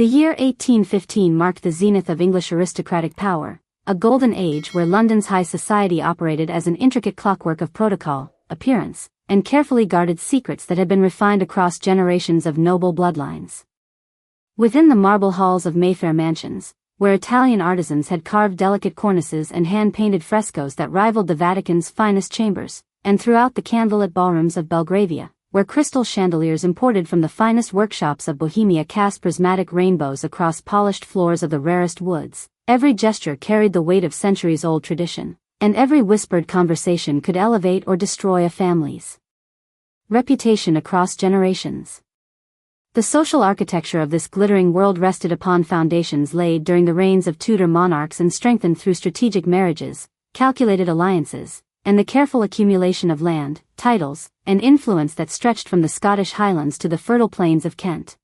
The year 1815 marked the zenith of English aristocratic power, a golden age where London's high society operated as an intricate clockwork of protocol, appearance, and carefully guarded secrets that had been refined across generations of noble bloodlines. Within the marble halls of Mayfair mansions, where Italian artisans had carved delicate cornices and hand-painted frescoes that rivaled the Vatican's finest chambers, and throughout the candlelit ballrooms of Belgravia, where crystal chandeliers imported from the finest workshops of Bohemia cast prismatic rainbows across polished floors of the rarest woods, every gesture carried the weight of centuries-old tradition, and every whispered conversation could elevate or destroy a family's reputation across generations. The social architecture of this glittering world rested upon foundations laid during the reigns of Tudor monarchs and strengthened through strategic marriages, calculated alliances, and the careful accumulation of land, titles, and influence that stretched from the Scottish Highlands to the fertile plains of Kent.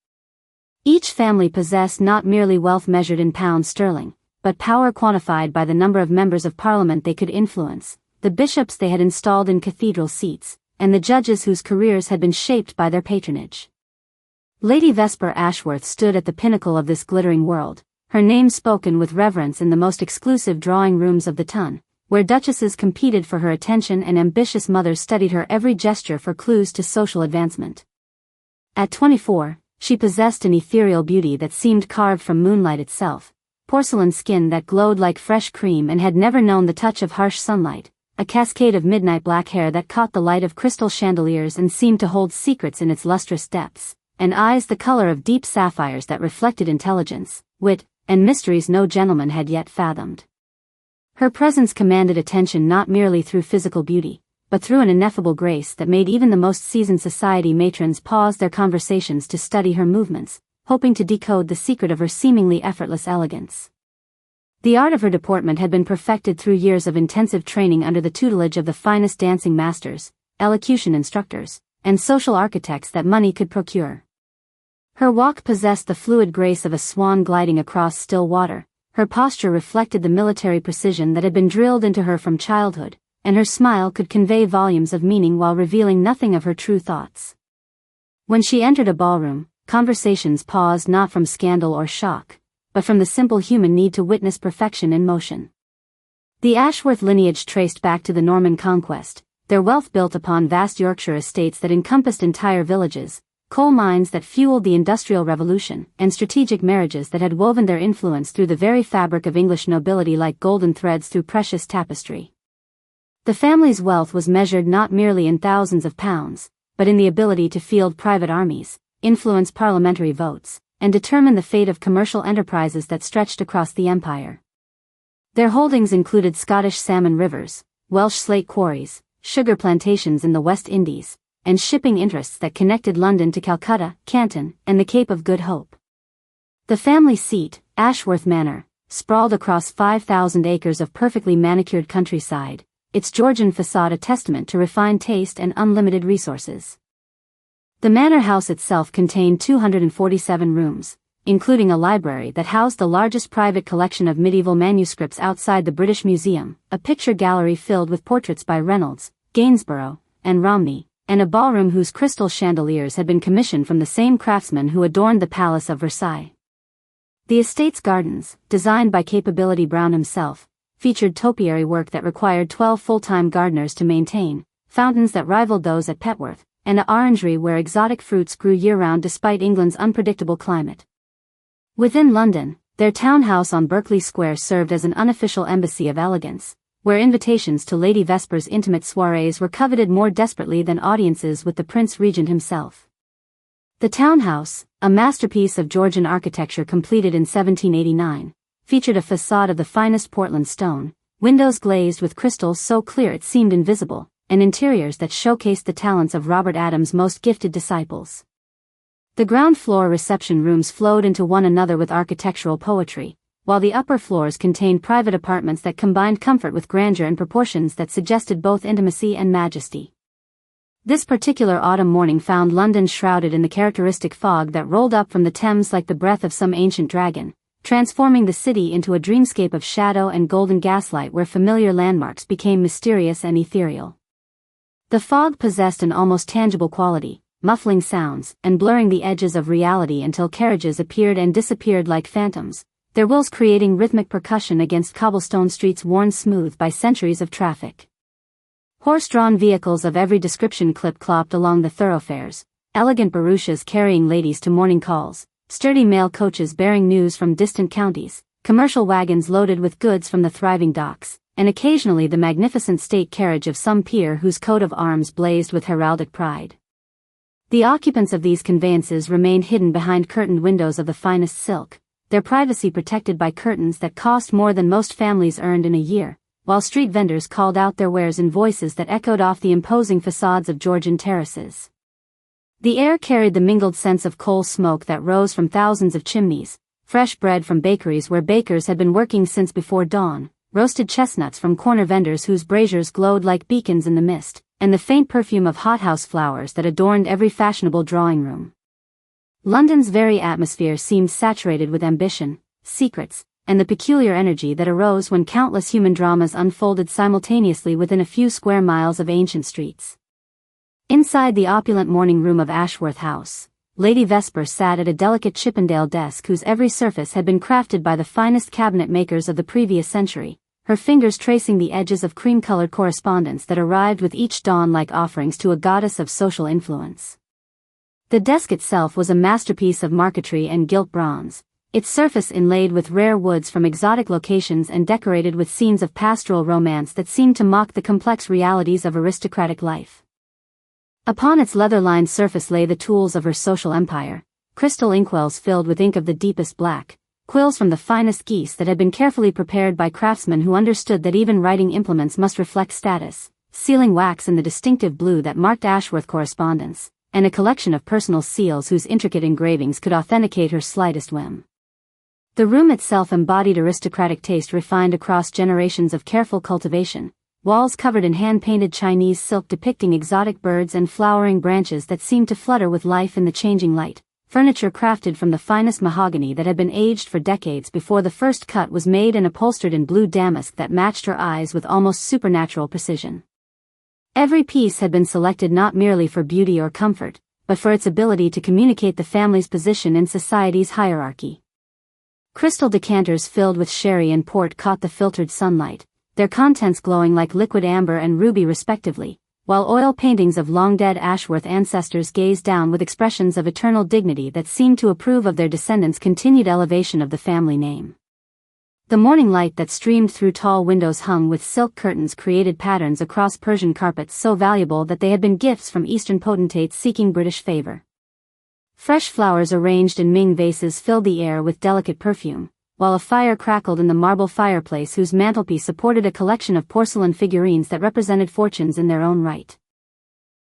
Each family possessed not merely wealth measured in pounds sterling, but power quantified by the number of members of Parliament they could influence, the bishops they had installed in cathedral seats, and the judges whose careers had been shaped by their patronage. Lady Vesper Ashworth stood at the pinnacle of this glittering world, her name spoken with reverence in the most exclusive drawing rooms of the ton, where duchesses competed for her attention and ambitious mothers studied her every gesture for clues to social advancement. At 24, she possessed an ethereal beauty that seemed carved from moonlight itself, porcelain skin that glowed like fresh cream and had never known the touch of harsh sunlight, a cascade of midnight black hair that caught the light of crystal chandeliers and seemed to hold secrets in its lustrous depths, and eyes the color of deep sapphires that reflected intelligence, wit, and mysteries no gentleman had yet fathomed. Her presence commanded attention not merely through physical beauty, but through an ineffable grace that made even the most seasoned society matrons pause their conversations to study her movements, hoping to decode the secret of her seemingly effortless elegance. The art of her deportment had been perfected through years of intensive training under the tutelage of the finest dancing masters, elocution instructors, and social architects that money could procure. Her walk possessed the fluid grace of a swan gliding across still water. Her posture reflected the military precision that had been drilled into her from childhood, and her smile could convey volumes of meaning while revealing nothing of her true thoughts. When she entered a ballroom, conversations paused not from scandal or shock, but from the simple human need to witness perfection in motion. The Ashworth lineage traced back to the Norman conquest, their wealth built upon vast Yorkshire estates that encompassed entire villages, coal mines that fueled the Industrial Revolution, and strategic marriages that had woven their influence through the very fabric of English nobility like golden threads through precious tapestry. The family's wealth was measured not merely in thousands of pounds, but in the ability to field private armies, influence parliamentary votes, and determine the fate of commercial enterprises that stretched across the empire. Their holdings included Scottish salmon rivers, Welsh slate quarries, sugar plantations in the West Indies, and shipping interests that connected London to Calcutta, Canton, and the Cape of Good Hope. The family seat, Ashworth Manor, sprawled across 5,000 acres of perfectly manicured countryside, its Georgian facade a testament to refined taste and unlimited resources. The manor house itself contained 247 rooms, including a library that housed the largest private collection of medieval manuscripts outside the British Museum, a picture gallery filled with portraits by Reynolds, Gainsborough, and Romney, and a ballroom whose crystal chandeliers had been commissioned from the same craftsmen who adorned the Palace of Versailles. The estate's gardens, designed by Capability Brown himself, featured topiary work that required 12 full-time gardeners to maintain, fountains that rivaled those at Petworth, and an orangery where exotic fruits grew year-round despite England's unpredictable climate. Within London, their townhouse on Berkeley Square served as an unofficial embassy of elegance, where invitations to Lady Vesper's intimate soirees were coveted more desperately than audiences with the Prince Regent himself. The townhouse, a masterpiece of Georgian architecture completed in 1789, featured a facade of the finest Portland stone, windows glazed with crystals so clear it seemed invisible, and interiors that showcased the talents of Robert Adams' most gifted disciples. The ground floor reception rooms flowed into one another with architectural poetry, while the upper floors contained private apartments that combined comfort with grandeur in proportions that suggested both intimacy and majesty. This particular autumn morning found London shrouded in the characteristic fog that rolled up from the Thames like the breath of some ancient dragon, transforming the city into a dreamscape of shadow and golden gaslight where familiar landmarks became mysterious and ethereal. The fog possessed an almost tangible quality, muffling sounds, and blurring the edges of reality until carriages appeared and disappeared like phantoms, their wheels creating rhythmic percussion against cobblestone streets worn smooth by centuries of traffic. Horse-drawn vehicles of every description clip-clopped along the thoroughfares, elegant barouches carrying ladies to morning calls, sturdy mail coaches bearing news from distant counties, commercial wagons loaded with goods from the thriving docks, and occasionally the magnificent state carriage of some peer whose coat of arms blazed with heraldic pride. The occupants of these conveyances remained hidden behind curtained windows of the finest silk, their privacy protected by curtains that cost more than most families earned in a year, while street vendors called out their wares in voices that echoed off the imposing facades of Georgian terraces. The air carried the mingled sense of coal smoke that rose from thousands of chimneys, fresh bread from bakeries where bakers had been working since before dawn, roasted chestnuts from corner vendors whose braziers glowed like beacons in the mist, and the faint perfume of hothouse flowers that adorned every fashionable drawing room. London's very atmosphere seemed saturated with ambition, secrets, and the peculiar energy that arose when countless human dramas unfolded simultaneously within a few square miles of ancient streets. Inside the opulent morning room of Ashworth House, Lady Vesper sat at a delicate Chippendale desk whose every surface had been crafted by the finest cabinet makers of the previous century, her fingers tracing the edges of cream-colored correspondence that arrived with each dawn like offerings to a goddess of social influence. The desk itself was a masterpiece of marquetry and gilt bronze, its surface inlaid with rare woods from exotic locations and decorated with scenes of pastoral romance that seemed to mock the complex realities of aristocratic life. Upon its leather-lined surface lay the tools of her social empire, crystal inkwells filled with ink of the deepest black, quills from the finest geese that had been carefully prepared by craftsmen who understood that even writing implements must reflect status, sealing wax in the distinctive blue that marked Ashworth correspondence, and a collection of personal seals whose intricate engravings could authenticate her slightest whim. The room itself embodied aristocratic taste refined across generations of careful cultivation, walls covered in hand-painted Chinese silk depicting exotic birds and flowering branches that seemed to flutter with life in the changing light, furniture crafted from the finest mahogany that had been aged for decades before the first cut was made and upholstered in blue damask that matched her eyes with almost supernatural precision. Every piece had been selected not merely for beauty or comfort, but for its ability to communicate the family's position in society's hierarchy. Crystal decanters filled with sherry and port caught the filtered sunlight, their contents glowing like liquid amber and ruby respectively, while oil paintings of long-dead Ashworth ancestors gazed down with expressions of eternal dignity that seemed to approve of their descendants' continued elevation of the family name. The morning light that streamed through tall windows hung with silk curtains created patterns across Persian carpets so valuable that they had been gifts from Eastern potentates seeking British favor. Fresh flowers arranged in Ming vases filled the air with delicate perfume, while a fire crackled in the marble fireplace whose mantelpiece supported a collection of porcelain figurines that represented fortunes in their own right.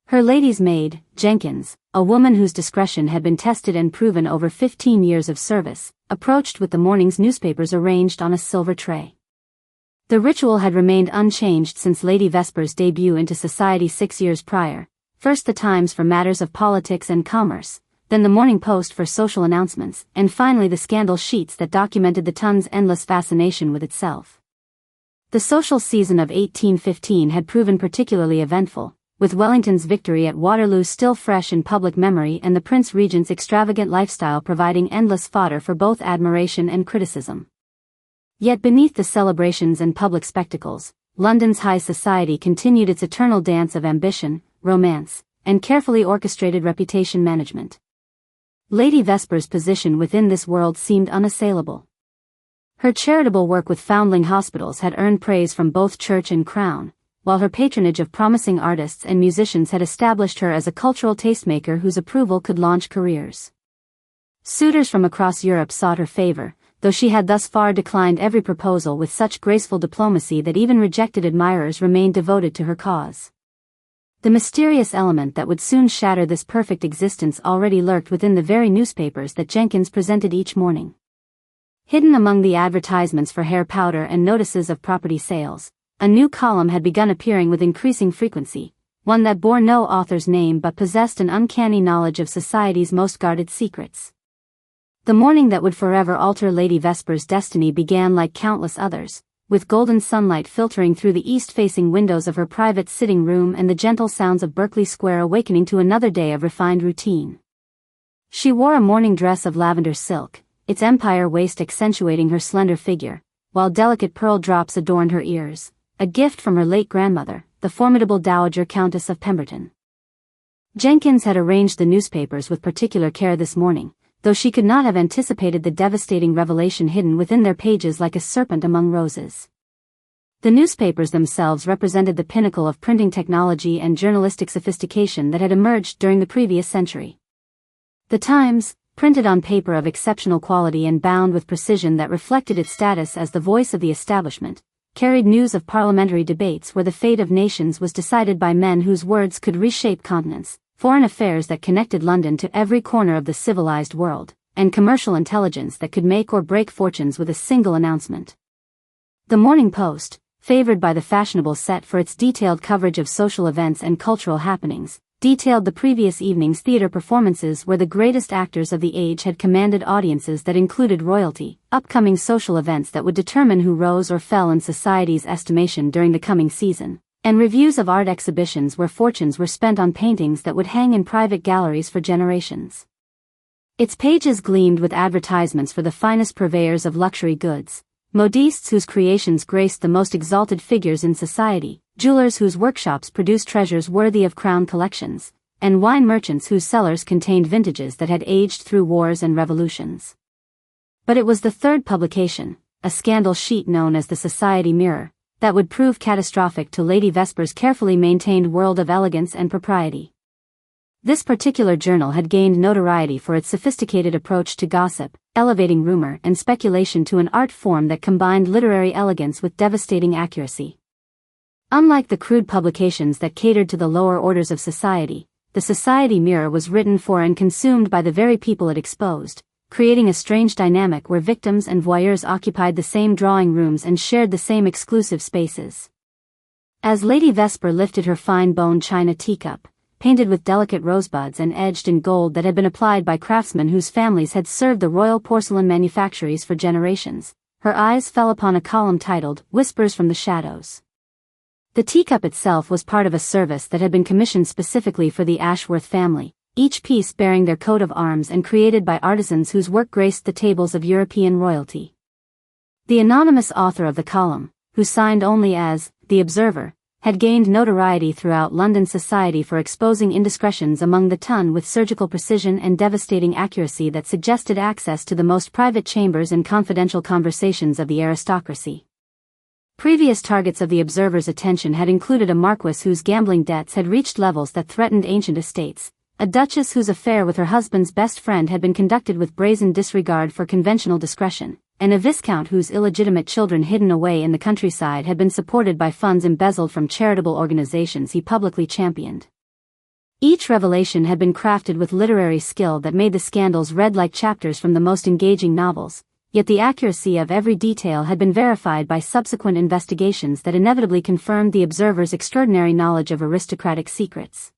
Her lady's maid, Jenkins, a woman whose discretion had been tested and proven over 15 years of service, approached with the morning's newspapers arranged on a silver tray. The ritual had remained unchanged since Lady Vesper's debut into society 6 years prior, first the Times for matters of politics and commerce, then the Morning Post for social announcements, and finally the scandal sheets that documented the Tun's endless fascination with itself. The social season of 1815 had proven particularly eventful, with Wellington's victory at Waterloo still fresh in public memory and the Prince Regent's extravagant lifestyle providing endless fodder for both admiration and criticism. Yet beneath the celebrations and public spectacles, London's high society continued its eternal dance of ambition, romance, and carefully orchestrated reputation management. Lady Vesper's position within this world seemed unassailable. Her charitable work with foundling hospitals had earned praise from both church and crown, while her patronage of promising artists and musicians had established her as a cultural tastemaker whose approval could launch careers. Suitors from across Europe sought her favor, though she had thus far declined every proposal with such graceful diplomacy that even rejected admirers remained devoted to her cause. The mysterious element that would soon shatter this perfect existence already lurked within the very newspapers that Jenkins presented each morning. Hidden among the advertisements for hair powder and notices of property sales, a new column had begun appearing with increasing frequency, one that bore no author's name but possessed an uncanny knowledge of society's most guarded secrets. The morning that would forever alter Lady Vesper's destiny began like countless others, with golden sunlight filtering through the east-facing windows of her private sitting room and the gentle sounds of Berkeley Square awakening to another day of refined routine. She wore a morning dress of lavender silk, its empire waist accentuating her slender figure, while delicate pearl drops adorned her ears, a gift from her late grandmother, the formidable Dowager Countess of Pemberton. Jenkins had arranged the newspapers with particular care this morning, though she could not have anticipated the devastating revelation hidden within their pages like a serpent among roses. The newspapers themselves represented the pinnacle of printing technology and journalistic sophistication that had emerged during the previous century. The Times, printed on paper of exceptional quality and bound with precision that reflected its status as the voice of the establishment, carried news of parliamentary debates where the fate of nations was decided by men whose words could reshape continents, foreign affairs that connected London to every corner of the civilized world, and commercial intelligence that could make or break fortunes with a single announcement. The Morning Post, favored by the fashionable set for its detailed coverage of social events and cultural happenings, detailed the previous evening's theater performances where the greatest actors of the age had commanded audiences that included royalty, upcoming social events that would determine who rose or fell in society's estimation during the coming season, and reviews of art exhibitions where fortunes were spent on paintings that would hang in private galleries for generations. Its pages gleamed with advertisements for the finest purveyors of luxury goods, modistes whose creations graced the most exalted figures in society, jewelers whose workshops produced treasures worthy of crown collections, and wine merchants whose cellars contained vintages that had aged through wars and revolutions. But it was the third publication, a scandal sheet known as the Society Mirror, that would prove catastrophic to Lady Vesper's carefully maintained world of elegance and propriety. This particular journal had gained notoriety for its sophisticated approach to gossip, elevating rumor and speculation to an art form that combined literary elegance with devastating accuracy. Unlike the crude publications that catered to the lower orders of society, the Society Mirror was written for and consumed by the very people it exposed, creating a strange dynamic where victims and voyeurs occupied the same drawing rooms and shared the same exclusive spaces. As Lady Vesper lifted her fine bone china teacup, painted with delicate rosebuds and edged in gold that had been applied by craftsmen whose families had served the royal porcelain manufactories for generations, her eyes fell upon a column titled, "Whispers from the Shadows." The teacup itself was part of a service that had been commissioned specifically for the Ashworth family, each piece bearing their coat of arms and created by artisans whose work graced the tables of European royalty. The anonymous author of the column, who signed only as The Observer, had gained notoriety throughout London society for exposing indiscretions among the ton with surgical precision and devastating accuracy that suggested access to the most private chambers and confidential conversations of the aristocracy. Previous targets of the Observer's attention had included a marquis whose gambling debts had reached levels that threatened ancient estates, a duchess whose affair with her husband's best friend had been conducted with brazen disregard for conventional discretion, and a viscount whose illegitimate children hidden away in the countryside had been supported by funds embezzled from charitable organizations he publicly championed. Each revelation had been crafted with literary skill that made the scandals read like chapters from the most engaging novels, yet the accuracy of every detail had been verified by subsequent investigations that inevitably confirmed the Observer's extraordinary knowledge of aristocratic secrets.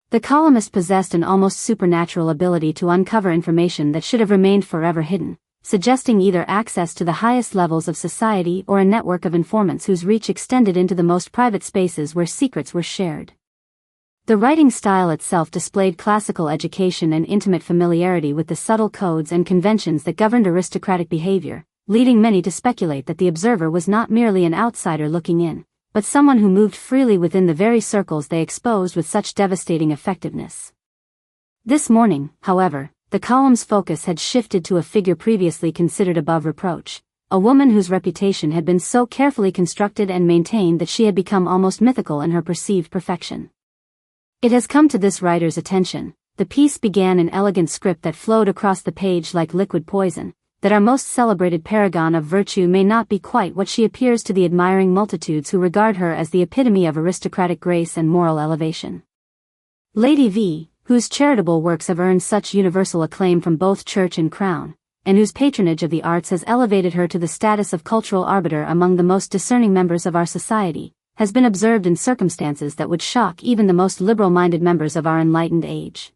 The columnist possessed an almost supernatural ability to uncover information that should have remained forever hidden, suggesting either access to the highest levels of society or a network of informants whose reach extended into the most private spaces where secrets were shared. The writing style itself displayed classical education and intimate familiarity with the subtle codes and conventions that governed aristocratic behavior, leading many to speculate that the Observer was not merely an outsider looking in, but someone who moved freely within the very circles they exposed with such devastating effectiveness. This morning, however, the column's focus had shifted to a figure previously considered above reproach, a woman whose reputation had been so carefully constructed and maintained that she had become almost mythical in her perceived perfection. It has come to this writer's attention, the piece began in elegant script that flowed across the page like liquid poison, that our most celebrated paragon of virtue may not be quite what she appears to the admiring multitudes who regard her as the epitome of aristocratic grace and moral elevation. Lady V, whose charitable works have earned such universal acclaim from both church and crown, and whose patronage of the arts has elevated her to the status of cultural arbiter among the most discerning members of our society, has been observed in circumstances that would shock even the most liberal-minded members of our enlightened age.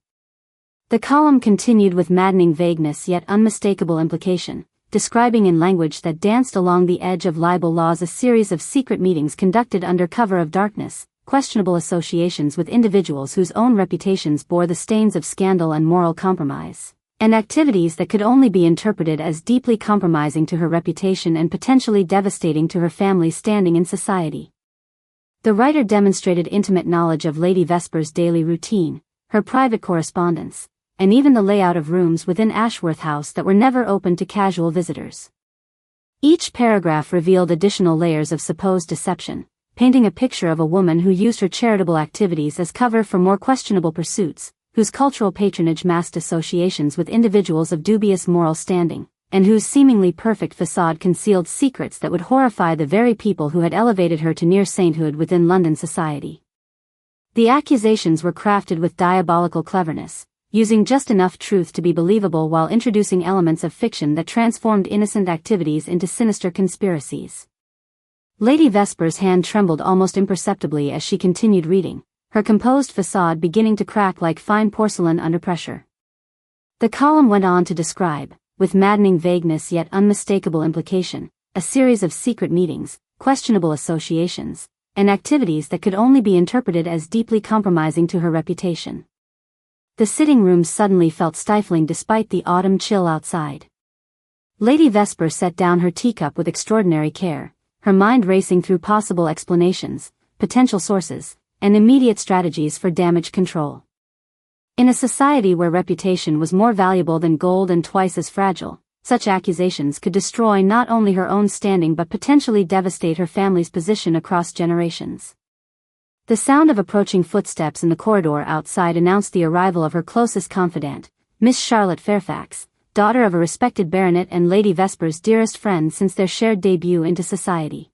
The column continued with maddening vagueness yet unmistakable implication, describing in language that danced along the edge of libel laws a series of secret meetings conducted under cover of darkness, questionable associations with individuals whose own reputations bore the stains of scandal and moral compromise, and activities that could only be interpreted as deeply compromising to her reputation and potentially devastating to her family's standing in society. The writer demonstrated intimate knowledge of Lady Vesper's daily routine, her private correspondence, and even the layout of rooms within Ashworth House that were never open to casual visitors. Each paragraph revealed additional layers of supposed deception, painting a picture of a woman who used her charitable activities as cover for more questionable pursuits, whose cultural patronage masked associations with individuals of dubious moral standing, and whose seemingly perfect facade concealed secrets that would horrify the very people who had elevated her to near sainthood within London society. The accusations were crafted with diabolical cleverness, using just enough truth to be believable while introducing elements of fiction that transformed innocent activities into sinister conspiracies. Lady Vesper's hand trembled almost imperceptibly as she continued reading, her composed facade beginning to crack like fine porcelain under pressure. The column went on to describe, with maddening vagueness yet unmistakable implication, a series of secret meetings, questionable associations, and activities that could only be interpreted as deeply compromising to her reputation. The sitting room suddenly felt stifling despite the autumn chill outside. Lady Vesper set down her teacup with extraordinary care, her mind racing through possible explanations, potential sources, and immediate strategies for damage control. In a society where reputation was more valuable than gold and twice as fragile, such accusations could destroy not only her own standing but potentially devastate her family's position across generations. The sound of approaching footsteps in the corridor outside announced the arrival of her closest confidant, Miss Charlotte Fairfax, daughter of a respected baronet and Lady Vesper's dearest friend since their shared debut into society.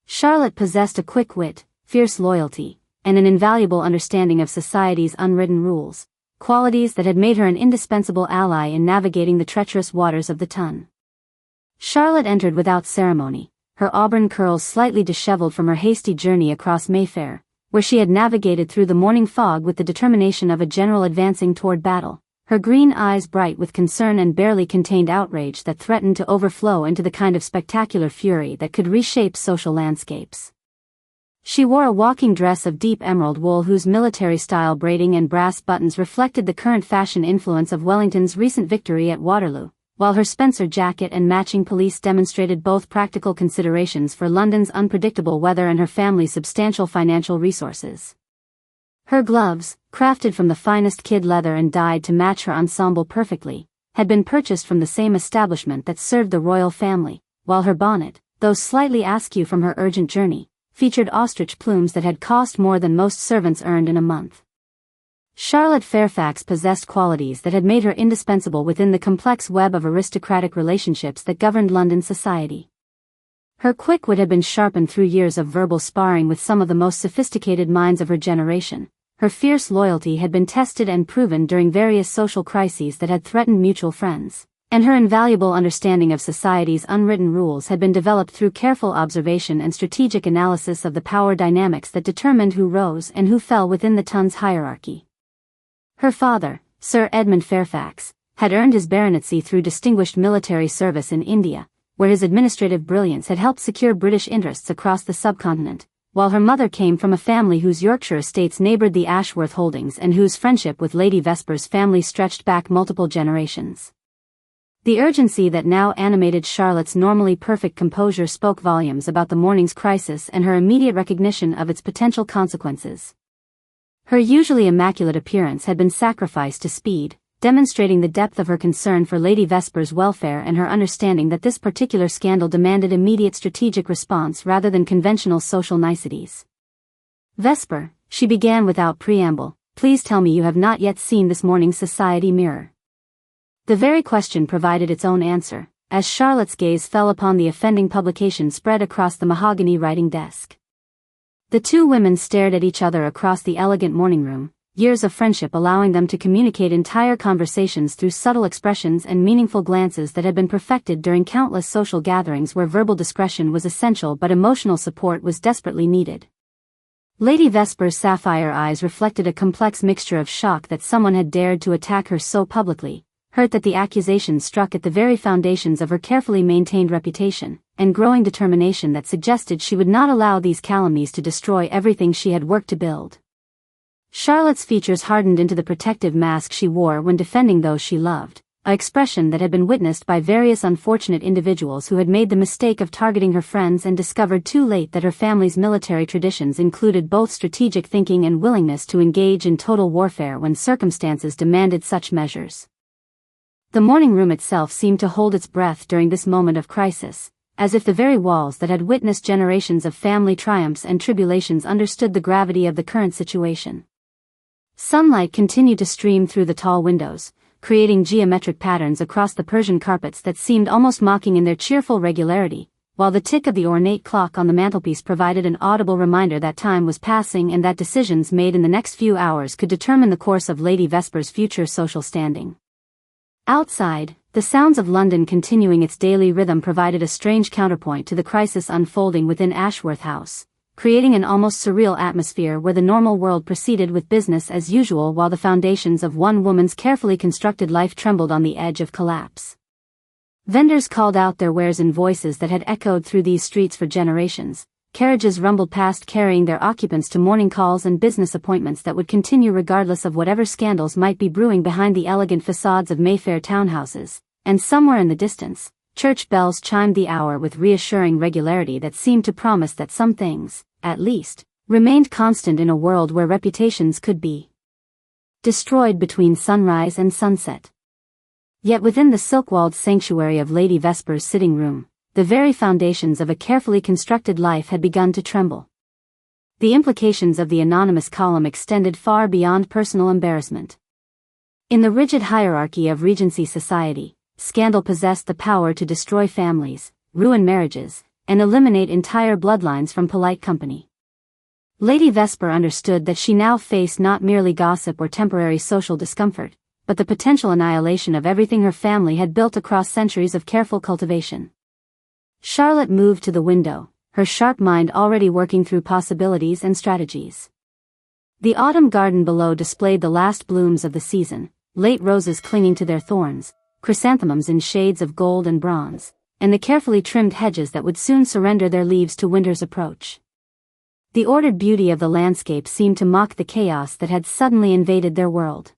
Charlotte possessed a quick wit, fierce loyalty, and an invaluable understanding of society's unwritten rules, qualities that had made her an indispensable ally in navigating the treacherous waters of the Tun. Charlotte entered without ceremony, her auburn curls slightly disheveled from her hasty journey across Mayfair, where she had navigated through the morning fog with the determination of a general advancing toward battle, her green eyes bright with concern and barely contained outrage that threatened to overflow into the kind of spectacular fury that could reshape social landscapes. She wore a walking dress of deep emerald wool whose military-style braiding and brass buttons reflected the current fashion influence of Wellington's recent victory at Waterloo, while her Spencer jacket and matching pelisse demonstrated both practical considerations for London's unpredictable weather and her family's substantial financial resources. Her gloves, crafted from the finest kid leather and dyed to match her ensemble perfectly, had been purchased from the same establishment that served the royal family, while her bonnet, though slightly askew from her urgent journey, featured ostrich plumes that had cost more than most servants earned in a month. Charlotte Fairfax possessed qualities that had made her indispensable within the complex web of aristocratic relationships that governed London society. Her quick wit had been sharpened through years of verbal sparring with some of the most sophisticated minds of her generation. Her fierce loyalty had been tested and proven during various social crises that had threatened mutual friends, and her invaluable understanding of society's unwritten rules had been developed through careful observation and strategic analysis of the power dynamics that determined who rose and who fell within the Tun's hierarchy. Her father, Sir Edmund Fairfax, had earned his baronetcy through distinguished military service in India, where his administrative brilliance had helped secure British interests across the subcontinent, while her mother came from a family whose Yorkshire estates neighboured the Ashworth holdings and whose friendship with Lady Vesper's family stretched back multiple generations. The urgency that now animated Charlotte's normally perfect composure spoke volumes about the morning's crisis and her immediate recognition of its potential consequences. Her usually immaculate appearance had been sacrificed to speed, demonstrating the depth of her concern for Lady Vesper's welfare and her understanding that this particular scandal demanded immediate strategic response rather than conventional social niceties. "Vesper," she began without preamble, "please tell me you have not yet seen this morning's Society Mirror." The very question provided its own answer, as Charlotte's gaze fell upon the offending publication spread across the mahogany writing desk. The two women stared at each other across the elegant morning room, years of friendship allowing them to communicate entire conversations through subtle expressions and meaningful glances that had been perfected during countless social gatherings where verbal discretion was essential but emotional support was desperately needed. Lady Vesper's sapphire eyes reflected a complex mixture of shock that someone had dared to attack her so publicly, hurt that the accusation struck at the very foundations of her carefully maintained reputation, and growing determination that suggested she would not allow these calumnies to destroy everything she had worked to build. Charlotte's features hardened into the protective mask she wore when defending those she loved, an expression that had been witnessed by various unfortunate individuals who had made the mistake of targeting her friends and discovered too late that her family's military traditions included both strategic thinking and willingness to engage in total warfare when circumstances demanded such measures. The morning room itself seemed to hold its breath during this moment of crisis, as if the very walls that had witnessed generations of family triumphs and tribulations understood the gravity of the current situation. Sunlight continued to stream through the tall windows, creating geometric patterns across the Persian carpets that seemed almost mocking in their cheerful regularity, while the tick of the ornate clock on the mantelpiece provided an audible reminder that time was passing and that decisions made in the next few hours could determine the course of Lady Vesper's future social standing. Outside, the sounds of London continuing its daily rhythm provided a strange counterpoint to the crisis unfolding within Ashworth House, creating an almost surreal atmosphere where the normal world proceeded with business as usual while the foundations of one woman's carefully constructed life trembled on the edge of collapse. Vendors called out their wares in voices that had echoed through these streets for generations. Carriages rumbled past carrying their occupants to morning calls and business appointments that would continue regardless of whatever scandals might be brewing behind the elegant facades of Mayfair townhouses, and somewhere in the distance, church bells chimed the hour with reassuring regularity that seemed to promise that some things, at least, remained constant in a world where reputations could be destroyed between sunrise and sunset. Yet within the silk-walled sanctuary of Lady Vesper's sitting room, the very foundations of a carefully constructed life had begun to tremble. The implications of the anonymous column extended far beyond personal embarrassment. In the rigid hierarchy of Regency society, scandal possessed the power to destroy families, ruin marriages, and eliminate entire bloodlines from polite company. Lady Vesper understood that she now faced not merely gossip or temporary social discomfort, but the potential annihilation of everything her family had built across centuries of careful cultivation. Charlotte moved to the window, her sharp mind already working through possibilities and strategies. The autumn garden below displayed the last blooms of the season, late roses clinging to their thorns, chrysanthemums in shades of gold and bronze, and the carefully trimmed hedges that would soon surrender their leaves to winter's approach. The ordered beauty of the landscape seemed to mock the chaos that had suddenly invaded their world.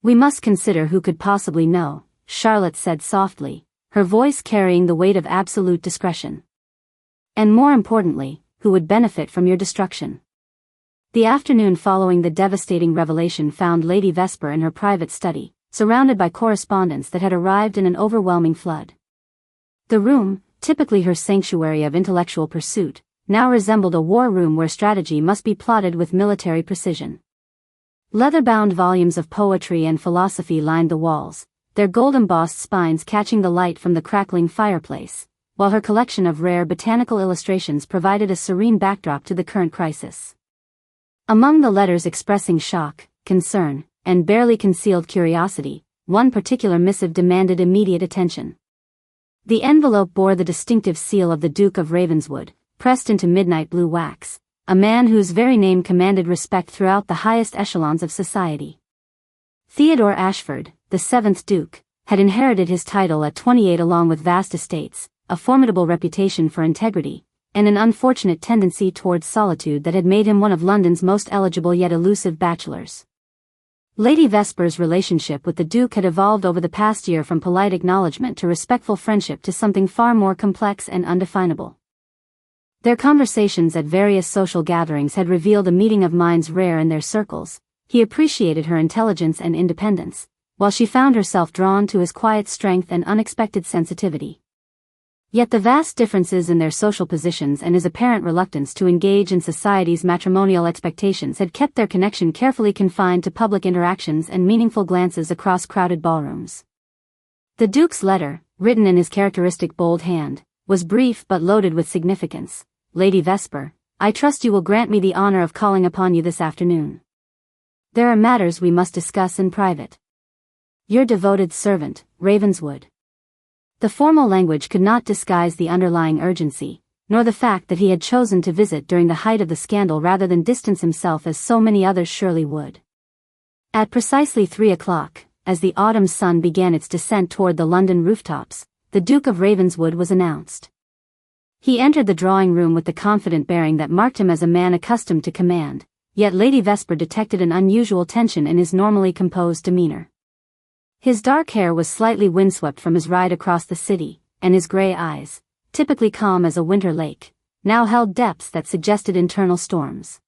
"We must consider who could possibly know," Charlotte said softly, her voice carrying the weight of absolute discretion. "And more importantly, who would benefit from your destruction." The afternoon following the devastating revelation found Lady Vesper in her private study, surrounded by correspondence that had arrived in an overwhelming flood. The room, typically her sanctuary of intellectual pursuit, now resembled a war room where strategy must be plotted with military precision. Leather-bound volumes of poetry and philosophy lined the walls, their gold-embossed spines catching the light from the crackling fireplace, while her collection of rare botanical illustrations provided a serene backdrop to the current crisis. Among the letters expressing shock, concern, and barely concealed curiosity, one particular missive demanded immediate attention. The envelope bore the distinctive seal of the Duke of Ravenswood, pressed into midnight blue wax, a man whose very name commanded respect throughout the highest echelons of society. Theodore Ashford, the 7th Duke, had inherited his title at 28 along with vast estates, a formidable reputation for integrity, and an unfortunate tendency towards solitude that had made him one of London's most eligible yet elusive bachelors. Lady Vesper's relationship with the Duke had evolved over the past year from polite acknowledgement to respectful friendship to something far more complex and undefinable. Their conversations at various social gatherings had revealed a meeting of minds rare in their circles. He appreciated her intelligence and independence, while she found herself drawn to his quiet strength and unexpected sensitivity. Yet the vast differences in their social positions and his apparent reluctance to engage in society's matrimonial expectations had kept their connection carefully confined to public interactions and meaningful glances across crowded ballrooms. The Duke's letter, written in his characteristic bold hand, was brief but loaded with significance. "Lady Vesper, I trust you will grant me the honor of calling upon you this afternoon. There are matters we must discuss in private. Your devoted servant, Ravenswood." The formal language could not disguise the underlying urgency, nor the fact that he had chosen to visit during the height of the scandal rather than distance himself as so many others surely would. At precisely 3 o'clock, as the autumn sun began its descent toward the London rooftops, the Duke of Ravenswood was announced. He entered the drawing-room with the confident bearing that marked him as a man accustomed to command, yet Lady Vesper detected an unusual tension in his normally composed demeanor. His dark hair was slightly windswept from his ride across the city, and his grey eyes, typically calm as a winter lake, now held depths that suggested internal storms.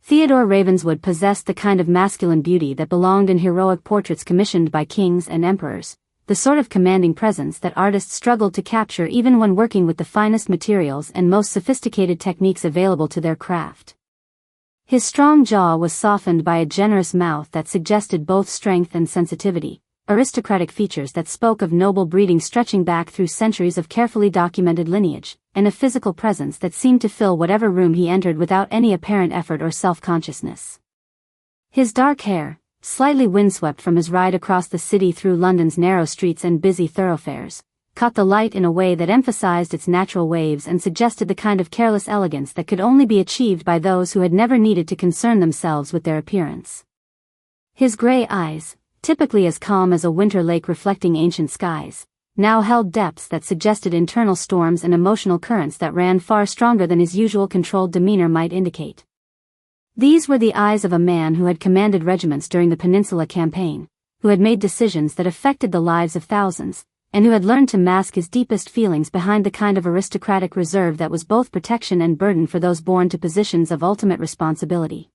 Theodore Ravenswood possessed the kind of masculine beauty that belonged in heroic portraits commissioned by kings and emperors, the sort of commanding presence that artists struggled to capture even when working with the finest materials and most sophisticated techniques available to their craft. His strong jaw was softened by a generous mouth that suggested both strength and sensitivity, aristocratic features that spoke of noble breeding stretching back through centuries of carefully documented lineage, and a physical presence that seemed to fill whatever room he entered without any apparent effort or self-consciousness. His dark hair, slightly windswept from his ride across the city through London's narrow streets and busy thoroughfares, caught the light in a way that emphasized its natural waves and suggested the kind of careless elegance that could only be achieved by those who had never needed to concern themselves with their appearance. His grey eyes, typically as calm as a winter lake reflecting ancient skies, now held depths that suggested internal storms and emotional currents that ran far stronger than his usual controlled demeanor might indicate. These were the eyes of a man who had commanded regiments during the Peninsula Campaign, who had made decisions that affected the lives of thousands, and who had learned to mask his deepest feelings behind the kind of aristocratic reserve that was both protection and burden for those born to positions of ultimate responsibility.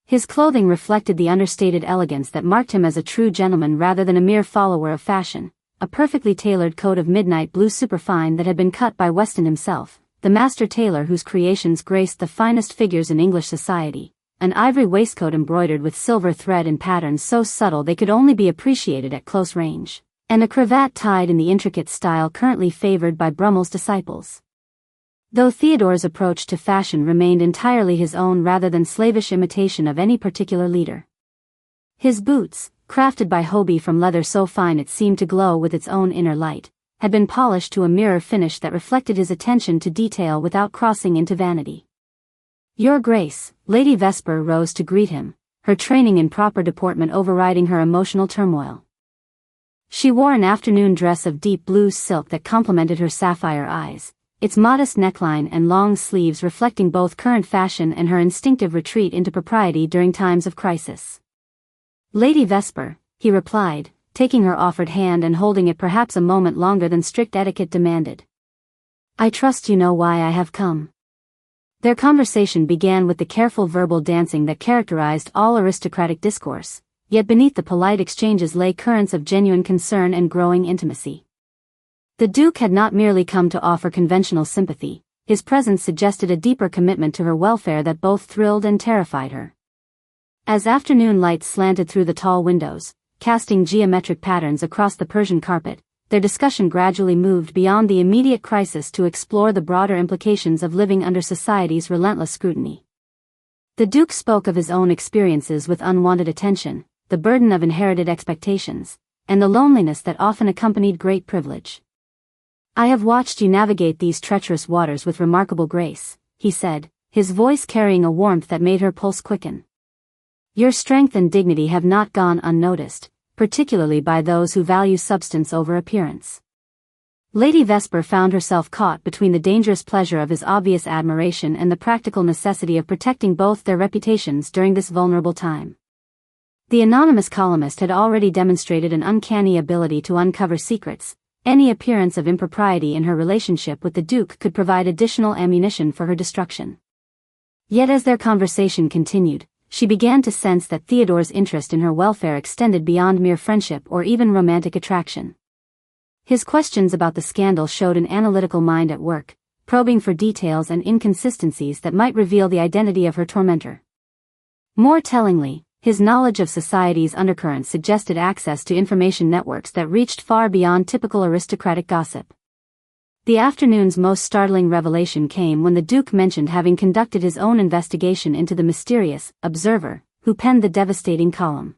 His clothing reflected the understated elegance that marked him as a true gentleman rather than a mere follower of fashion, a perfectly tailored coat of midnight blue superfine that had been cut by Weston himself, the master tailor whose creations graced the finest figures in English society, an ivory waistcoat embroidered with silver thread in patterns so subtle they could only be appreciated at close range, and a cravat tied in the intricate style currently favored by Brummel's disciples. Though Theodore's approach to fashion remained entirely his own rather than slavish imitation of any particular leader. His boots, crafted by Hobie from leather so fine it seemed to glow with its own inner light, had been polished to a mirror finish that reflected his attention to detail without crossing into vanity. "Your Grace," Lady Vesper rose to greet him, her training in proper deportment overriding her emotional turmoil. She wore an afternoon dress of deep blue silk that complemented her sapphire eyes, its modest neckline and long sleeves reflecting both current fashion and her instinctive retreat into propriety during times of crisis. "Lady Vesper," he replied, taking her offered hand and holding it perhaps a moment longer than strict etiquette demanded. "I trust you know why I have come." Their conversation began with the careful verbal dancing that characterized all aristocratic discourse, yet beneath the polite exchanges lay currents of genuine concern and growing intimacy. The Duke had not merely come to offer conventional sympathy, his presence suggested a deeper commitment to her welfare that both thrilled and terrified her. As afternoon light slanted through the tall windows, casting geometric patterns across the Persian carpet, their discussion gradually moved beyond the immediate crisis to explore the broader implications of living under society's relentless scrutiny. The Duke spoke of his own experiences with unwanted attention, the burden of inherited expectations, and the loneliness that often accompanied great privilege. "I have watched you navigate these treacherous waters with remarkable grace," he said, his voice carrying a warmth that made her pulse quicken. "Your strength and dignity have not gone unnoticed, particularly by those who value substance over appearance." Lady Vesper found herself caught between the dangerous pleasure of his obvious admiration and the practical necessity of protecting both their reputations during this vulnerable time. The anonymous columnist had already demonstrated an uncanny ability to uncover secrets. Any appearance of impropriety in her relationship with the Duke could provide additional ammunition for her destruction. Yet as their conversation continued, she began to sense that Theodore's interest in her welfare extended beyond mere friendship or even romantic attraction. His questions about the scandal showed an analytical mind at work, probing for details and inconsistencies that might reveal the identity of her tormentor. More tellingly, his knowledge of society's undercurrents suggested access to information networks that reached far beyond typical aristocratic gossip. The afternoon's most startling revelation came when the Duke mentioned having conducted his own investigation into the mysterious observer who penned the devastating column.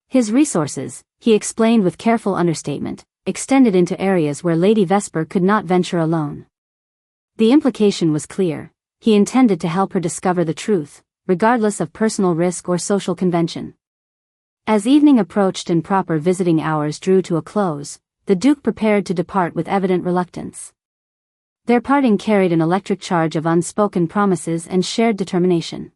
His resources, he explained with careful understatement, extended into areas where Lady Vesper could not venture alone. The implication was clear: he intended to help her discover the truth, regardless of personal risk or social convention. As evening approached and proper visiting hours drew to a close, the Duke prepared to depart with evident reluctance. Their parting carried an electric charge of unspoken promises and shared determination.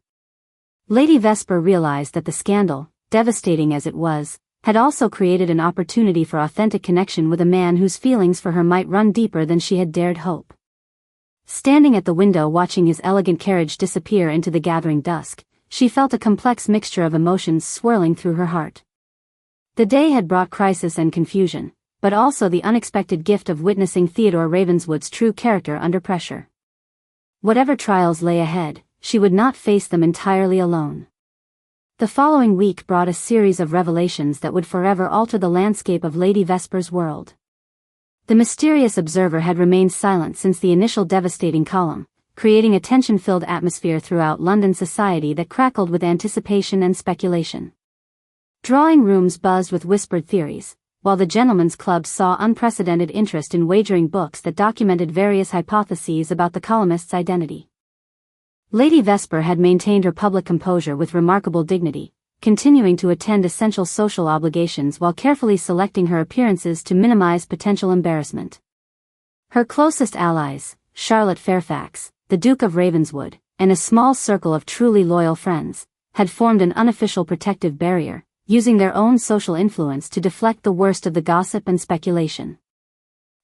Lady Vesper realized that the scandal, devastating as it was, had also created an opportunity for authentic connection with a man whose feelings for her might run deeper than she had dared hope. Standing at the window watching his elegant carriage disappear into the gathering dusk, she felt a complex mixture of emotions swirling through her heart. The day had brought crisis and confusion, but also the unexpected gift of witnessing Theodore Ravenswood's true character under pressure. Whatever trials lay ahead, she would not face them entirely alone. The following week brought a series of revelations that would forever alter the landscape of Lady Vesper's world. The mysterious observer had remained silent since the initial devastating column, creating a tension-filled atmosphere throughout London society that crackled with anticipation and speculation. Drawing rooms buzzed with whispered theories, while the gentlemen's clubs saw unprecedented interest in wagering books that documented various hypotheses about the columnist's identity. Lady Vesper had maintained her public composure with remarkable dignity, continuing to attend essential social obligations while carefully selecting her appearances to minimize potential embarrassment. Her closest allies, Charlotte Fairfax, the Duke of Ravenswood, and a small circle of truly loyal friends, had formed an unofficial protective barrier, using their own social influence to deflect the worst of the gossip and speculation.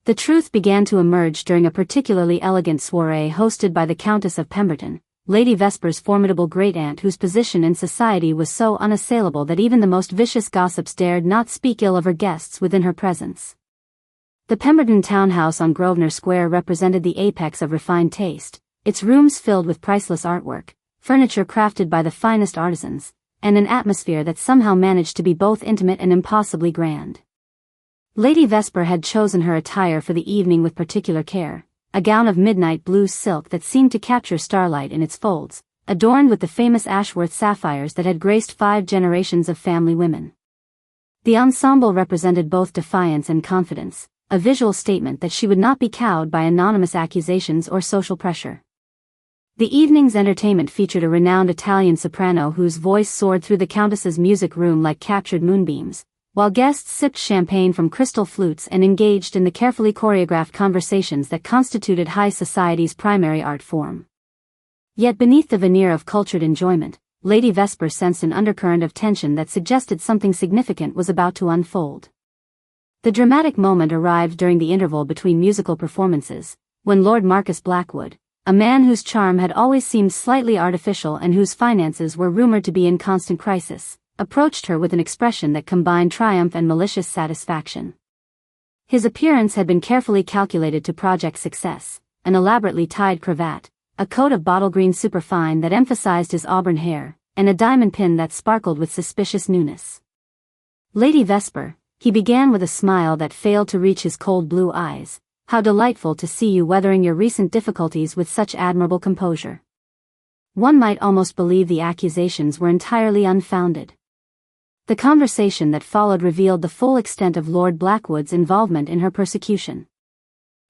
The truth began to emerge during a particularly elegant soirée hosted by the Countess of Pemberton, Lady Vesper's formidable great-aunt whose position in society was so unassailable that even the most vicious gossips dared not speak ill of her guests within her presence. The Pemberton townhouse on Grosvenor Square represented the apex of refined taste, its rooms filled with priceless artwork, furniture crafted by the finest artisans, and an atmosphere that somehow managed to be both intimate and impossibly grand. Lady Vesper had chosen her attire for the evening with particular care, a gown of midnight blue silk that seemed to capture starlight in its folds, adorned with the famous Ashworth sapphires that had graced 5 generations of family women. The ensemble represented both defiance and confidence, a visual statement that she would not be cowed by anonymous accusations or social pressure. The evening's entertainment featured a renowned Italian soprano whose voice soared through the Countess's music room like captured moonbeams, while guests sipped champagne from crystal flutes and engaged in the carefully choreographed conversations that constituted high society's primary art form. Yet beneath the veneer of cultured enjoyment, Lady Vesper sensed an undercurrent of tension that suggested something significant was about to unfold. The dramatic moment arrived during the interval between musical performances, when Lord Marcus Blackwood, a man whose charm had always seemed slightly artificial and whose finances were rumored to be in constant crisis, approached her with an expression that combined triumph and malicious satisfaction. His appearance had been carefully calculated to project success, an elaborately tied cravat, a coat of bottle green superfine that emphasized his auburn hair, and a diamond pin that sparkled with suspicious newness. Lady Vesper, he began with a smile that failed to reach his cold blue eyes. How delightful to see you weathering your recent difficulties with such admirable composure. One might almost believe the accusations were entirely unfounded. The conversation that followed revealed the full extent of Lord Blackwood's involvement in her persecution.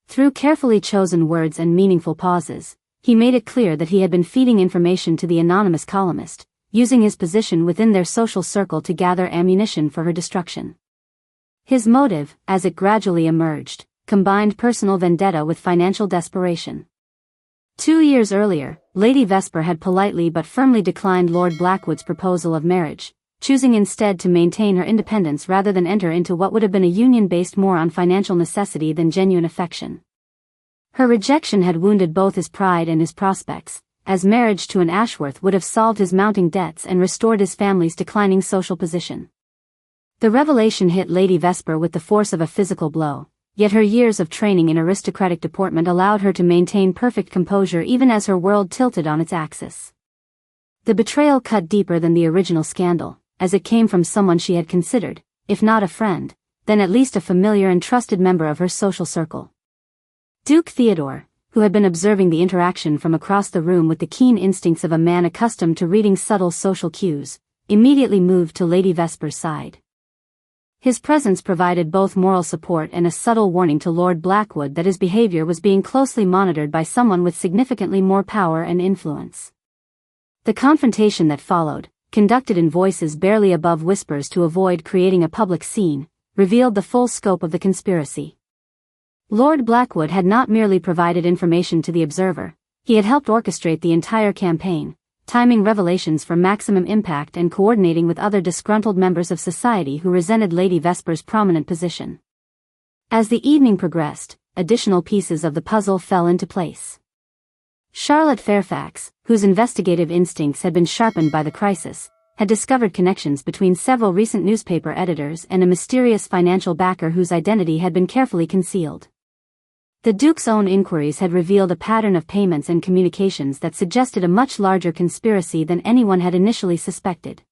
Through carefully chosen words and meaningful pauses, he made it clear that he had been feeding information to the anonymous columnist, using his position within their social circle to gather ammunition for her destruction. His motive, as it gradually emerged, combined personal vendetta with financial desperation. 2 years earlier, Lady Vesper had politely but firmly declined Lord Blackwood's proposal of marriage, choosing instead to maintain her independence rather than enter into what would have been a union based more on financial necessity than genuine affection. Her rejection had wounded both his pride and his prospects, as marriage to an Ashworth would have solved his mounting debts and restored his family's declining social position. The revelation hit Lady Vesper with the force of a physical blow. Yet her years of training in aristocratic deportment allowed her to maintain perfect composure even as her world tilted on its axis. The betrayal cut deeper than the original scandal, as it came from someone she had considered, if not a friend, then at least a familiar and trusted member of her social circle. Duke Theodore, who had been observing the interaction from across the room with the keen instincts of a man accustomed to reading subtle social cues, immediately moved to Lady Vesper's side. His presence provided both moral support and a subtle warning to Lord Blackwood that his behavior was being closely monitored by someone with significantly more power and influence. The confrontation that followed, conducted in voices barely above whispers to avoid creating a public scene, revealed the full scope of the conspiracy. Lord Blackwood had not merely provided information to the observer, he had helped orchestrate the entire campaign, timing revelations for maximum impact and coordinating with other disgruntled members of society who resented Lady Vesper's prominent position. As the evening progressed, additional pieces of the puzzle fell into place. Charlotte Fairfax, whose investigative instincts had been sharpened by the crisis, had discovered connections between several recent newspaper editors and a mysterious financial backer whose identity had been carefully concealed. The Duke's own inquiries had revealed a pattern of payments and communications that suggested a much larger conspiracy than anyone had initially suspected.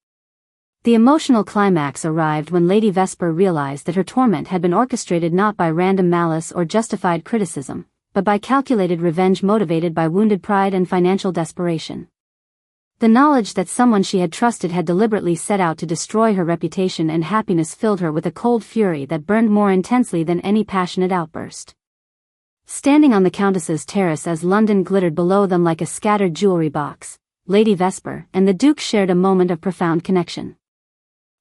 The emotional climax arrived when Lady Vesper realized that her torment had been orchestrated not by random malice or justified criticism, but by calculated revenge motivated by wounded pride and financial desperation. The knowledge that someone she had trusted had deliberately set out to destroy her reputation and happiness filled her with a cold fury that burned more intensely than any passionate outburst. Standing on the Countess's terrace as London glittered below them like a scattered jewelry box, Lady Vesper and the Duke shared a moment of profound connection.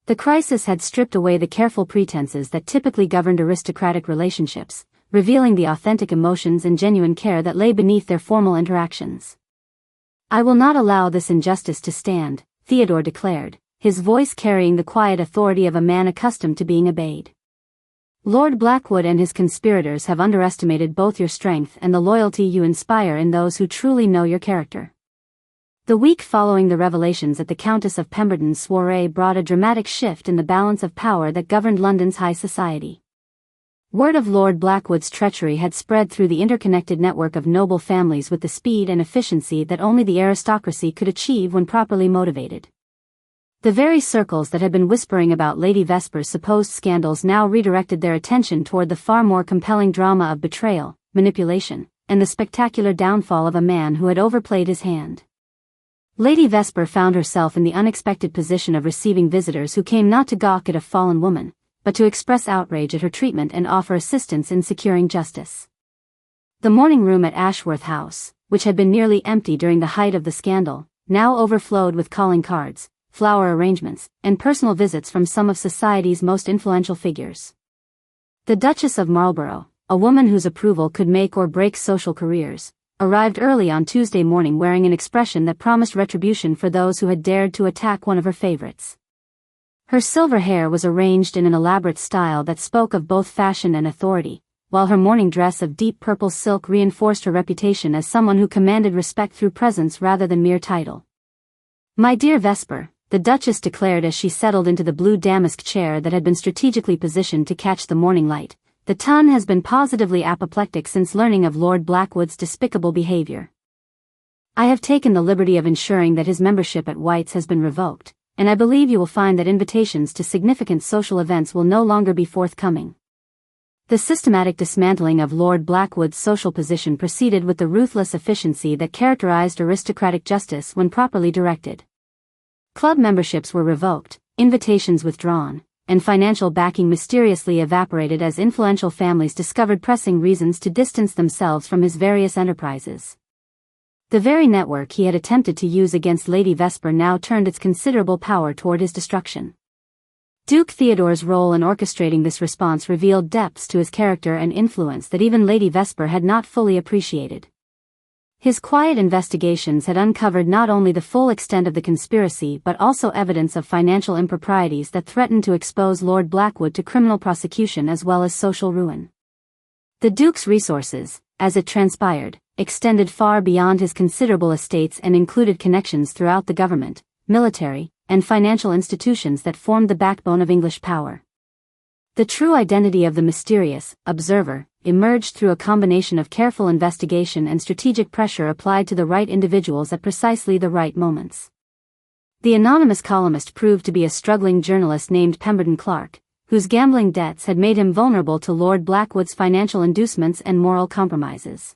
The crisis had stripped away the careful pretenses that typically governed aristocratic relationships, revealing the authentic emotions and genuine care that lay beneath their formal interactions. "I will not allow this injustice to stand," Theodore declared, his voice carrying the quiet authority of a man accustomed to being obeyed. "Lord Blackwood and his conspirators have underestimated both your strength and the loyalty you inspire in those who truly know your character." The week following the revelations at the Countess of Pemberton's soiree brought a dramatic shift in the balance of power that governed London's high society. Word of Lord Blackwood's treachery had spread through the interconnected network of noble families with the speed and efficiency that only the aristocracy could achieve when properly motivated. The very circles that had been whispering about Lady Vesper's supposed scandals now redirected their attention toward the far more compelling drama of betrayal, manipulation, and the spectacular downfall of a man who had overplayed his hand. Lady Vesper found herself in the unexpected position of receiving visitors who came not to gawk at a fallen woman, but to express outrage at her treatment and offer assistance in securing justice. The morning room at Ashworth House, which had been nearly empty during the height of the scandal, now overflowed with calling cards, flower arrangements, and personal visits from some of society's most influential figures. The Duchess of Marlborough, a woman whose approval could make or break social careers, arrived early on Tuesday morning wearing an expression that promised retribution for those who had dared to attack one of her favorites. Her silver hair was arranged in an elaborate style that spoke of both fashion and authority, while her morning dress of deep purple silk reinforced her reputation as someone who commanded respect through presence rather than mere title. "My dear Vesper," the Duchess declared as she settled into the blue damask chair that had been strategically positioned to catch the morning light, "the ton has been positively apoplectic since learning of Lord Blackwood's despicable behavior. I have taken the liberty of ensuring that his membership at White's has been revoked, and I believe you will find that invitations to significant social events will no longer be forthcoming." The systematic dismantling of Lord Blackwood's social position proceeded with the ruthless efficiency that characterized aristocratic justice when properly directed. Club memberships were revoked, invitations withdrawn, and financial backing mysteriously evaporated as influential families discovered pressing reasons to distance themselves from his various enterprises. The very network he had attempted to use against Lady Vesper now turned its considerable power toward his destruction. Duke Theodore's role in orchestrating this response revealed depths to his character and influence that even Lady Vesper had not fully appreciated. His quiet investigations had uncovered not only the full extent of the conspiracy but also evidence of financial improprieties that threatened to expose Lord Blackwood to criminal prosecution as well as social ruin. The Duke's resources, as it transpired, extended far beyond his considerable estates and included connections throughout the government, military, and financial institutions that formed the backbone of English power. The true identity of the mysterious observer emerged through a combination of careful investigation and strategic pressure applied to the right individuals at precisely the right moments. The anonymous columnist proved to be a struggling journalist named Pemberton Clark, whose gambling debts had made him vulnerable to Lord Blackwood's financial inducements and moral compromises.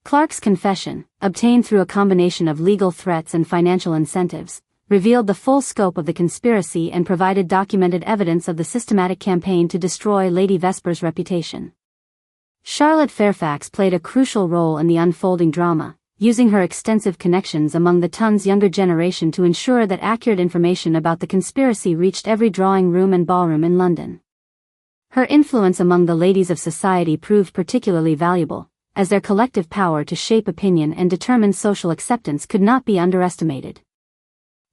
Clark's confession, obtained through a combination of legal threats and financial incentives, revealed the full scope of the conspiracy and provided documented evidence of the systematic campaign to destroy Lady Vesper's reputation. Charlotte Fairfax played a crucial role in the unfolding drama, using her extensive connections among the Tun's younger generation to ensure that accurate information about the conspiracy reached every drawing room and ballroom in London. Her influence among the ladies of society proved particularly valuable, as their collective power to shape opinion and determine social acceptance could not be underestimated.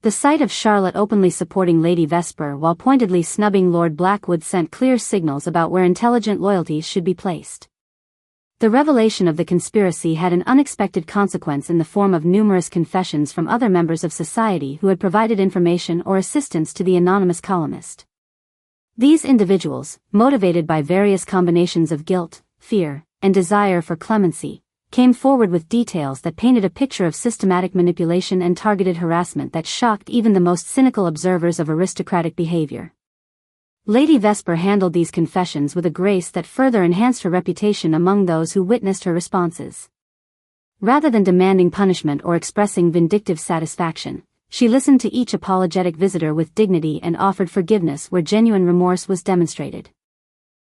The sight of Charlotte openly supporting Lady Vesper while pointedly snubbing Lord Blackwood sent clear signals about where intelligent loyalties should be placed. The revelation of the conspiracy had an unexpected consequence in the form of numerous confessions from other members of society who had provided information or assistance to the anonymous columnist. These individuals, motivated by various combinations of guilt, fear, and desire for clemency, came forward with details that painted a picture of systematic manipulation and targeted harassment that shocked even the most cynical observers of aristocratic behavior. Lady Vesper handled these confessions with a grace that further enhanced her reputation among those who witnessed her responses. Rather than demanding punishment or expressing vindictive satisfaction, she listened to each apologetic visitor with dignity and offered forgiveness where genuine remorse was demonstrated.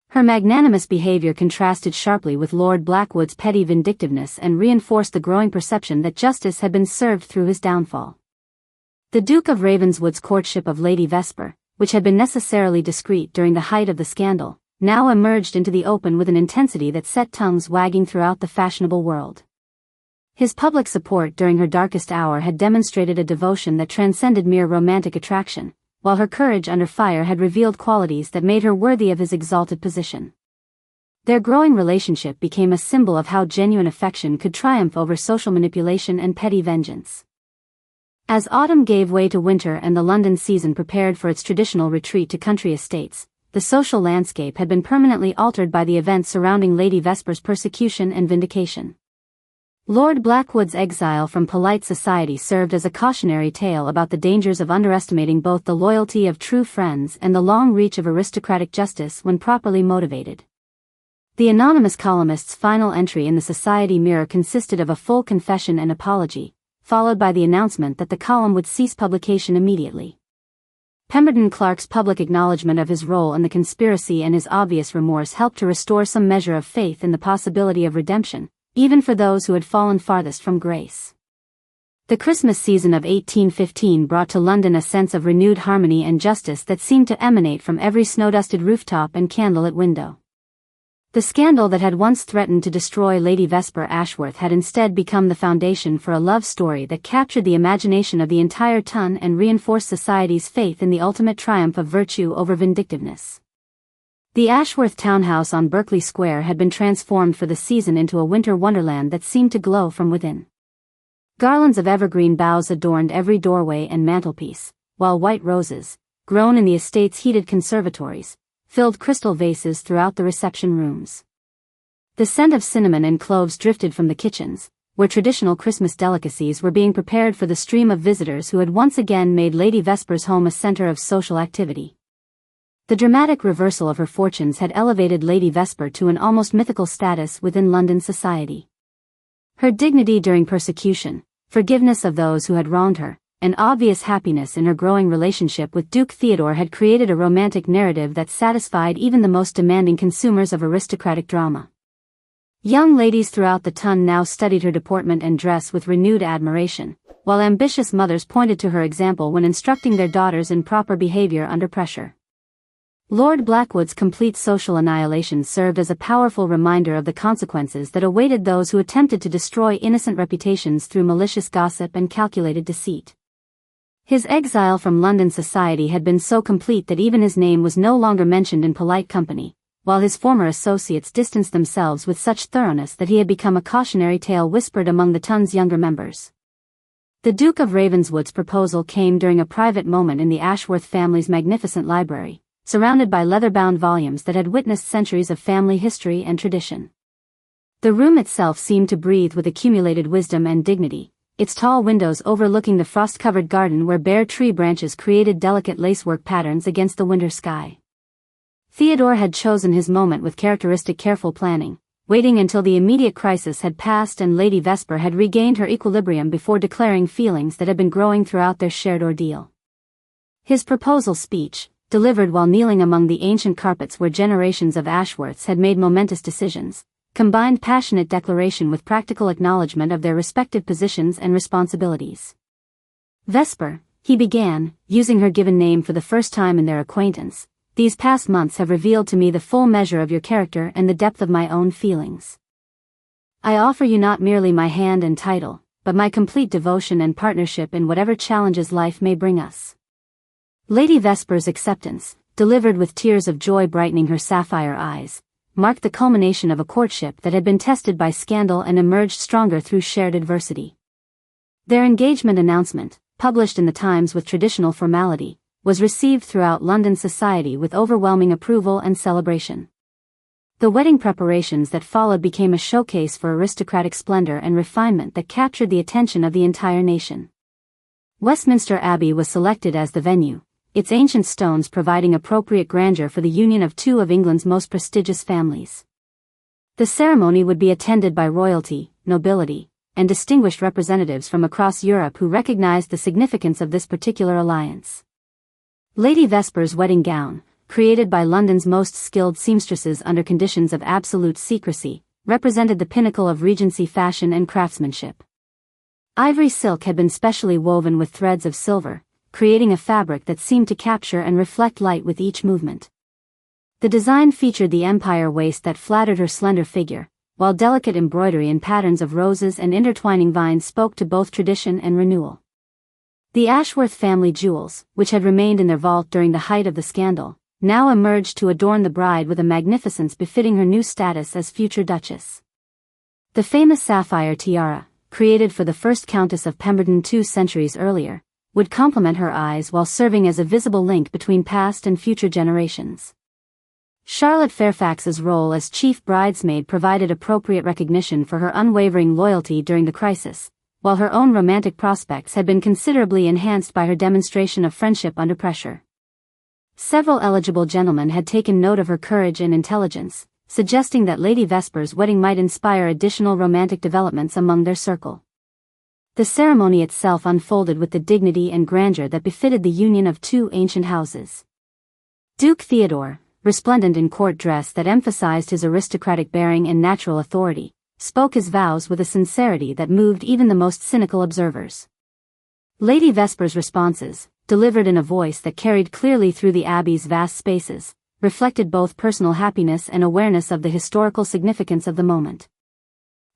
Her magnanimous behavior contrasted sharply with Lord Blackwood's petty vindictiveness and reinforced the growing perception that justice had been served through his downfall. The Duke of Ravenswood's courtship of Lady Vesper, which had been necessarily discreet during the height of the scandal, now emerged into the open with an intensity that set tongues wagging throughout the fashionable world. His public support during her darkest hour had demonstrated a devotion that transcended mere romantic attraction, while her courage under fire had revealed qualities that made her worthy of his exalted position. Their growing relationship became a symbol of how genuine affection could triumph over social manipulation and petty vengeance. As autumn gave way to winter and the London season prepared for its traditional retreat to country estates, the social landscape had been permanently altered by the events surrounding Lady Vesper's persecution and vindication. Lord Blackwood's exile from polite society served as a cautionary tale about the dangers of underestimating both the loyalty of true friends and the long reach of aristocratic justice when properly motivated. The anonymous columnist's final entry in the Society Mirror consisted of a full confession and apology, followed by the announcement that the column would cease publication immediately. Pemberton Clark's public acknowledgement of his role in the conspiracy and his obvious remorse helped to restore some measure of faith in the possibility of redemption, even for those who had fallen farthest from grace. The Christmas season of 1815 brought to London a sense of renewed harmony and justice that seemed to emanate from every snow-dusted rooftop and candlelit window. The scandal that had once threatened to destroy Lady Vesper Ashworth had instead become the foundation for a love story that captured the imagination of the entire ton and reinforced society's faith in the ultimate triumph of virtue over vindictiveness. The Ashworth townhouse on Berkeley Square had been transformed for the season into a winter wonderland that seemed to glow from within. Garlands of evergreen boughs adorned every doorway and mantelpiece, while white roses, grown in the estate's heated conservatories, filled crystal vases throughout the reception rooms. The scent of cinnamon and cloves drifted from the kitchens, where traditional Christmas delicacies were being prepared for the stream of visitors who had once again made Lady Vesper's home a center of social activity. The dramatic reversal of her fortunes had elevated Lady Vesper to an almost mythical status within London society. Her dignity during persecution, forgiveness of those who had wronged her, and obvious happiness in her growing relationship with Duke Theodore had created a romantic narrative that satisfied even the most demanding consumers of aristocratic drama. Young ladies throughout the ton now studied her deportment and dress with renewed admiration, while ambitious mothers pointed to her example when instructing their daughters in proper behavior under pressure. Lord Blackwood's complete social annihilation served as a powerful reminder of the consequences that awaited those who attempted to destroy innocent reputations through malicious gossip and calculated deceit. His exile from London society had been so complete that even his name was no longer mentioned in polite company, while his former associates distanced themselves with such thoroughness that he had become a cautionary tale whispered among the ton's younger members. The Duke of Ravenswood's proposal came during a private moment in the Ashworth family's magnificent library, surrounded by leather-bound volumes that had witnessed centuries of family history and tradition. The room itself seemed to breathe with accumulated wisdom and dignity, its tall windows overlooking the frost-covered garden where bare tree branches created delicate lacework patterns against the winter sky. Theodore had chosen his moment with characteristic careful planning, waiting until the immediate crisis had passed and Lady Vesper had regained her equilibrium before declaring feelings that had been growing throughout their shared ordeal. His proposal speech, delivered while kneeling among the ancient carpets where generations of Ashworths had made momentous decisions, combined passionate declaration with practical acknowledgement of their respective positions and responsibilities. Vesper, he began, using her given name for the first time in their acquaintance, these past months have revealed to me the full measure of your character and the depth of my own feelings. I offer you not merely my hand and title, but my complete devotion and partnership in whatever challenges life may bring us. Lady Vesper's acceptance, delivered with tears of joy brightening her sapphire eyes, marked the culmination of a courtship that had been tested by scandal and emerged stronger through shared adversity. Their engagement announcement, published in the Times with traditional formality, was received throughout London society with overwhelming approval and celebration. The wedding preparations that followed became a showcase for aristocratic splendor and refinement that captured the attention of the entire nation. Westminster Abbey was selected as the venue, its ancient stones providing appropriate grandeur for the union of two of England's most prestigious families. The ceremony would be attended by royalty, nobility, and distinguished representatives from across Europe who recognized the significance of this particular alliance. Lady Vesper's wedding gown, created by London's most skilled seamstresses under conditions of absolute secrecy, represented the pinnacle of Regency fashion and craftsmanship. Ivory silk had been specially woven with threads of silver, creating a fabric that seemed to capture and reflect light with each movement. The design featured the empire waist that flattered her slender figure, while delicate embroidery and patterns of roses and intertwining vines spoke to both tradition and renewal. The Ashworth family jewels, which had remained in their vault during the height of the scandal, now emerged to adorn the bride with a magnificence befitting her new status as future duchess. The famous sapphire tiara, created for the first Countess of Pemberton 2 centuries earlier, would complement her eyes while serving as a visible link between past and future generations. Charlotte Fairfax's role as chief bridesmaid provided appropriate recognition for her unwavering loyalty during the crisis, while her own romantic prospects had been considerably enhanced by her demonstration of friendship under pressure. Several eligible gentlemen had taken note of her courage and intelligence, suggesting that Lady Vesper's wedding might inspire additional romantic developments among their circle. The ceremony itself unfolded with the dignity and grandeur that befitted the union of two ancient houses. Duke Theodore, resplendent in court dress that emphasized his aristocratic bearing and natural authority, spoke his vows with a sincerity that moved even the most cynical observers. Lady Vesper's responses, delivered in a voice that carried clearly through the Abbey's vast spaces, reflected both personal happiness and awareness of the historical significance of the moment.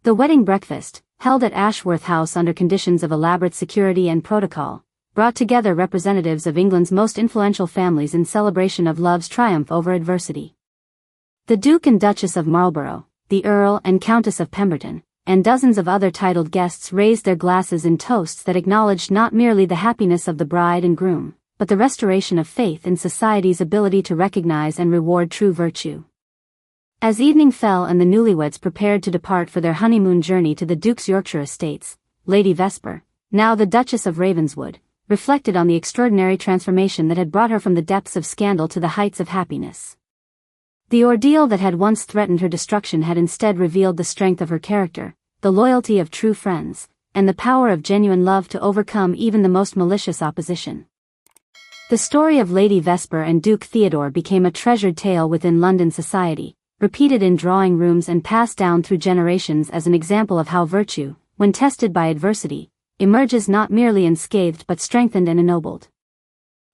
The wedding breakfast, held at Ashworth House under conditions of elaborate security and protocol, brought together representatives of England's most influential families in celebration of love's triumph over adversity. The Duke and Duchess of Marlborough, the Earl and Countess of Pemberton, and dozens of other titled guests raised their glasses in toasts that acknowledged not merely the happiness of the bride and groom, but the restoration of faith in society's ability to recognize and reward true virtue. As evening fell and the newlyweds prepared to depart for their honeymoon journey to the Duke's Yorkshire estates, Lady Vesper, now the Duchess of Ravenswood, reflected on the extraordinary transformation that had brought her from the depths of scandal to the heights of happiness. The ordeal that had once threatened her destruction had instead revealed the strength of her character, the loyalty of true friends, and the power of genuine love to overcome even the most malicious opposition. The story of Lady Vesper and Duke Theodore became a treasured tale within London society, repeated in drawing rooms and passed down through generations as an example of how virtue, when tested by adversity, emerges not merely unscathed but strengthened and ennobled.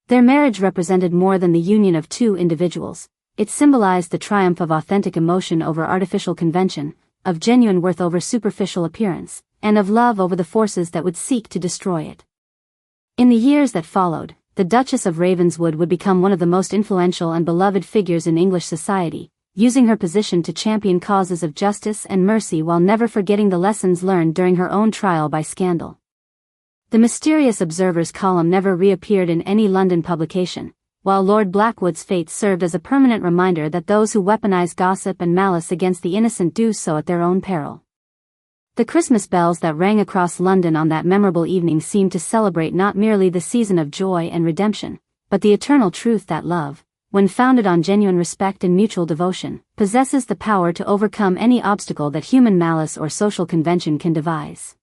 Their marriage represented more than the union of two individuals. It symbolized the triumph of authentic emotion over artificial convention, of genuine worth over superficial appearance, and of love over the forces that would seek to destroy it. In the years that followed, the Duchess of Ravenswood would become one of the most influential and beloved figures in English society, using her position to champion causes of justice and mercy while never forgetting the lessons learned during her own trial by scandal. The mysterious Observer's column never reappeared in any London publication, while Lord Blackwood's fate served as a permanent reminder that those who weaponize gossip and malice against the innocent do so at their own peril. The Christmas bells that rang across London on that memorable evening seemed to celebrate not merely the season of joy and redemption, but the eternal truth that love, when founded on genuine respect and mutual devotion, possesses the power to overcome any obstacle that human malice or social convention can devise.